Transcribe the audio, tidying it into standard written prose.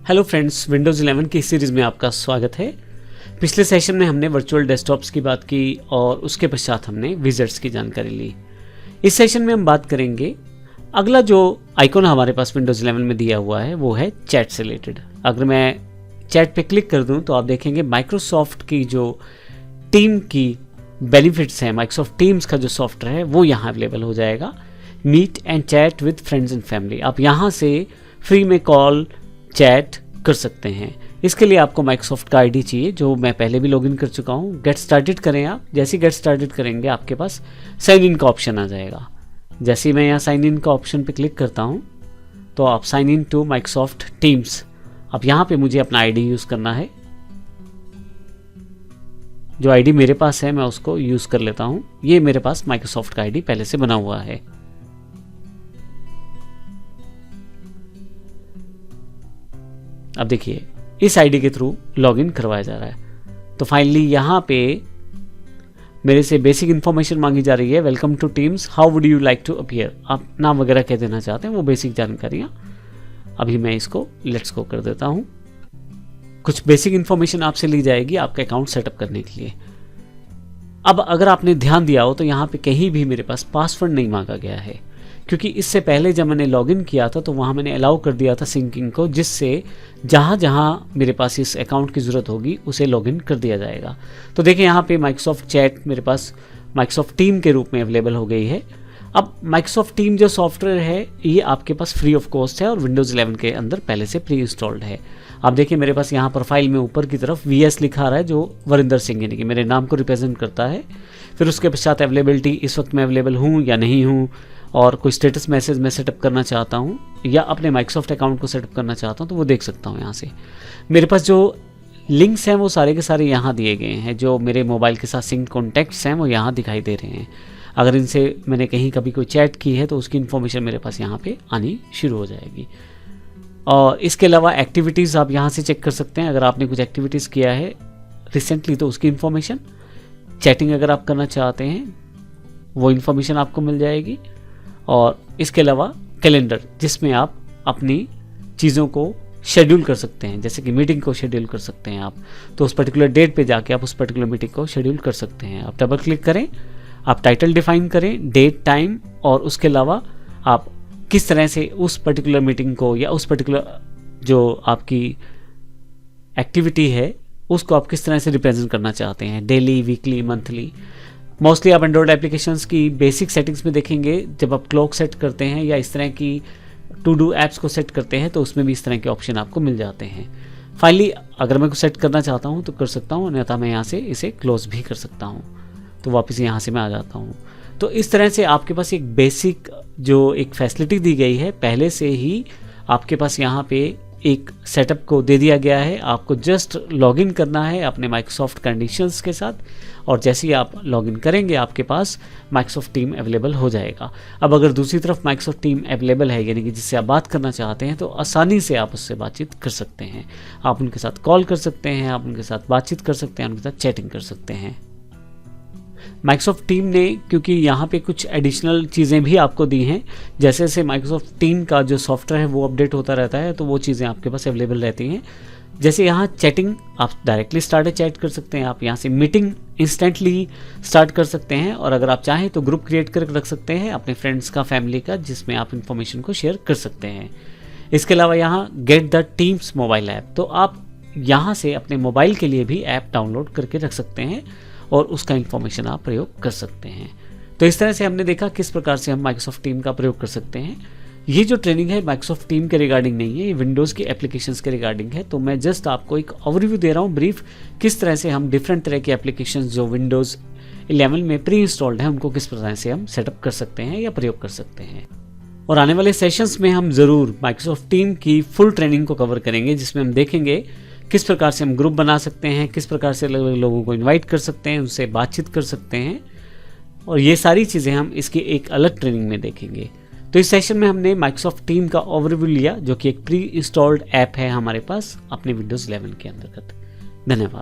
Hello friends, Windows 11 की series में आपका स्वागत है। पिछले सेशन में हमने वर्चुअल डेस्कटॉप्स की बात की और उसके पश्चात हमने विज़र्ड्स की जानकारी ली। इस सेशन में हम बात करेंगे अगला जो आइकॉन हमारे पास विंडोज़ 11 में दिया हुआ है वो है चैट से रिलेटेड। अगर मैं चैट पे क्लिक कर दूं तो आप देखेंगे माइक्रोसॉफ्ट की जो टीम की बेनिफिट्स हैं, माइक्रोसॉफ्ट टीम्स का जो सॉफ्टवेयर है वो यहाँ अवेलेबल हो जाएगा। Meet and chat with friends and family, आप यहाँ से फ्री में कॉल चैट कर सकते हैं। इसके लिए आपको माइक्रोसॉफ्ट का आईडी चाहिए जो मैं पहले भी लॉगिन कर चुका हूँ। गेट स्टार्टेड करें आप। जैसे ही गेट स्टार्टेड करेंगे आपके पास साइन इन का ऑप्शन आ जाएगा। जैसे ही मैं यहाँ साइन इन का ऑप्शन पे क्लिक करता हूँ तो आप sign in to Microsoft Teams, अब यहाँ पे मुझे अपना आईडी यूज़ करना है। जो आईडी मेरे पास है मैं उसको यूज़ कर लेता हूँ। ये मेरे पास माइक्रोसॉफ्ट का आईडी पहले से बना हुआ है। अब देखिए इस आईडी के थ्रू लॉगिन करवाया जा रहा है। तो फाइनली यहाँ पे मेरे से बेसिक इन्फॉर्मेशन मांगी जा रही है। Welcome to Teams, how would you like to appear, आप नाम वगैरह कह देना चाहते हैं, वो बेसिक जानकारियाँ। अभी मैं इसको लेट्स गो कर देता हूँ। कुछ बेसिक इन्फॉर्मेशन आपसे ली जाएगी आपका अकाउंट सेटअप करने के लिए। अब अगर आपने ध्यान दिया हो तो यहाँ पे कहीं भी मेरे पास पासवर्ड नहीं मांगा गया है, क्योंकि इससे पहले जब मैंने लॉगिन किया था तो वहाँ मैंने अलाउ कर दिया था सिंकिंग को, जिससे जहाँ जहाँ मेरे पास इस अकाउंट की ज़रूरत होगी उसे लॉगिन कर दिया जाएगा। तो देखिए यहाँ पे माइक्रोसॉफ्ट चैट मेरे पास माइक्रोसॉफ्ट टीम के रूप में अवेलेबल हो गई है। अब माइक्रोसॉफ्ट टीम जो सॉफ्टवेयर है ये आपके पास फ्री ऑफ कॉस्ट है और विंडोज़ 11 के अंदर पहले से प्री इंस्टॉल्ड है। आप देखिए मेरे पास यहाँ प्रोफाइल में ऊपर की तरफ VS लिखा आ रहा है जो वरिंदर सिंह यानी कि मेरे नाम को रिप्रेजेंट करता है। फिर उसके पश्चात अवेलेबिलिटी, इस वक्त मैं अवेलेबल हूँ या नहीं हूँ, और कोई स्टेटस मैसेज मैं सेटअप करना चाहता हूँ या अपने माइक्रोसॉफ्ट अकाउंट को सेटअप करना चाहता हूँ तो वो देख सकता हूँ यहाँ से। मेरे पास जो लिंक्स हैं वो सारे के सारे यहाँ दिए गए हैं। जो मेरे मोबाइल के साथ सिंक कॉन्टैक्ट्स हैं वो यहाँ दिखाई दे रहे हैं। अगर इनसे मैंने कहीं कभी कोई चैट की है तो उसकी इन्फॉर्मेशन मेरे पास यहाँ पे आनी शुरू हो जाएगी। और इसके अलावा एक्टिविटीज़ आप यहाँ से चेक कर सकते हैं। अगर आपने कुछ एक्टिविटीज़ किया है रिसेंटली तो उसकी इन्फॉर्मेशन, चैटिंग अगर आप करना चाहते हैं वो इन्फॉर्मेशन आपको मिल जाएगी। और इसके अलावा कैलेंडर जिसमें आप अपनी चीज़ों को शेड्यूल कर सकते हैं, जैसे कि मीटिंग को शेड्यूल कर सकते हैं आप, तो उस पर्टिकुलर डेट पे जाके आप उस पर्टिकुलर मीटिंग को शेड्यूल कर सकते हैं। आप डबल क्लिक करें, आप टाइटल डिफाइन करें, डेट, टाइम, और उसके अलावा आप किस तरह से उस पर्टिकुलर मीटिंग को या उस पर्टिकुलर जो आपकी एक्टिविटी है उसको आप किस तरह से रिप्रेजेंट करना चाहते हैं, डेली, वीकली, मंथली। मोस्टली आप एंड्रॉयड एप्लीकेशंस की बेसिक सेटिंग्स में देखेंगे जब आप क्लॉक सेट करते हैं या इस तरह की टू डू ऐप्स को सेट करते हैं तो उसमें भी इस तरह के ऑप्शन आपको मिल जाते हैं। फाइनली अगर मैं कुछ सेट करना चाहता हूँ तो कर सकता हूँ, अन्यथा मैं यहाँ से इसे क्लोज भी कर सकता हूँ। तो वापस यहाँ से मैं आ जाता हूँ। तो इस तरह से आपके पास एक बेसिक जो एक फैसिलिटी दी गई है पहले से ही आपके पास यहाँ पे एक सेटअप को दे दिया गया है। आपको जस्ट लॉगिन करना है अपने माइक्रोसॉफ्ट कंडीशंस के साथ, और जैसे ही आप लॉगिन करेंगे आपके पास माइक्रोसॉफ्ट टीम अवेलेबल हो जाएगा। अब अगर दूसरी तरफ माइक्रोसॉफ्ट टीम अवेलेबल है यानी कि जिससे आप बात करना चाहते हैं तो आसानी से आप उससे बातचीत कर सकते हैं। आप उनके साथ कॉल कर सकते हैं, आप उनके साथ बातचीत कर सकते हैं, उनके साथ चैटिंग कर सकते हैं। माइक्रोसॉफ्ट टीम ने क्योंकि यहाँ पे कुछ एडिशनल चीज़ें भी आपको दी हैं, जैसे जैसे माइक्रोसॉफ्ट टीम का जो सॉफ्टवेयर है वो अपडेट होता रहता है तो वो चीज़ें आपके पास अवेलेबल रहती हैं। जैसे यहाँ चैटिंग, आप डायरेक्टली स्टार्ट चैट कर सकते हैं, आप यहाँ से मीटिंग इंस्टेंटली स्टार्ट कर सकते हैं, और अगर आप चाहें तो ग्रुप क्रिएट कर रख सकते हैं अपने फ्रेंड्स का, फैमिली का, जिसमें आप इन्फॉर्मेशन को शेयर कर सकते हैं। इसके अलावा यहाँ get the teams mobile app, तो आप यहाँ से अपने मोबाइल के लिए भी ऐप डाउनलोड करके रख सकते हैं और उसका इन्फॉर्मेशन आप प्रयोग कर सकते हैं। तो इस तरह से हमने देखा किस प्रकार से हम माइक्रोसॉफ्ट टीम का प्रयोग कर सकते हैं। ये जो ट्रेनिंग है माइक्रोसॉफ्ट टीम के रिगार्डिंग नहीं है, ये विंडोज़ की एप्लीकेशंस के रिगार्डिंग है। तो मैं जस्ट आपको एक ओवरव्यू दे रहा हूँ ब्रीफ, किस तरह से हम डिफरेंट तरह की एप्लीकेशंस जो विंडोज़ 11 में प्री इंस्टॉल्ड हैं उनको किस प्रकार से हम सेटअप कर सकते हैं या प्रयोग कर सकते हैं। और आने वाले सेशंस में हम ज़रूर माइक्रोसॉफ्ट टीम की फुल ट्रेनिंग को कवर करेंगे, जिसमें हम देखेंगे किस प्रकार से हम ग्रुप बना सकते हैं, किस प्रकार से लोगों को इनवाइट कर सकते हैं, उनसे बातचीत कर सकते हैं, और ये सारी चीज़ें हम इसकी एक अलग ट्रेनिंग में देखेंगे। तो इस सेशन में हमने माइक्रोसॉफ्ट टीम का ओवरव्यू लिया जो कि एक प्री इंस्टॉल्ड ऐप है हमारे पास अपने विंडोज़ 11 के अंतर्गत। धन्यवाद।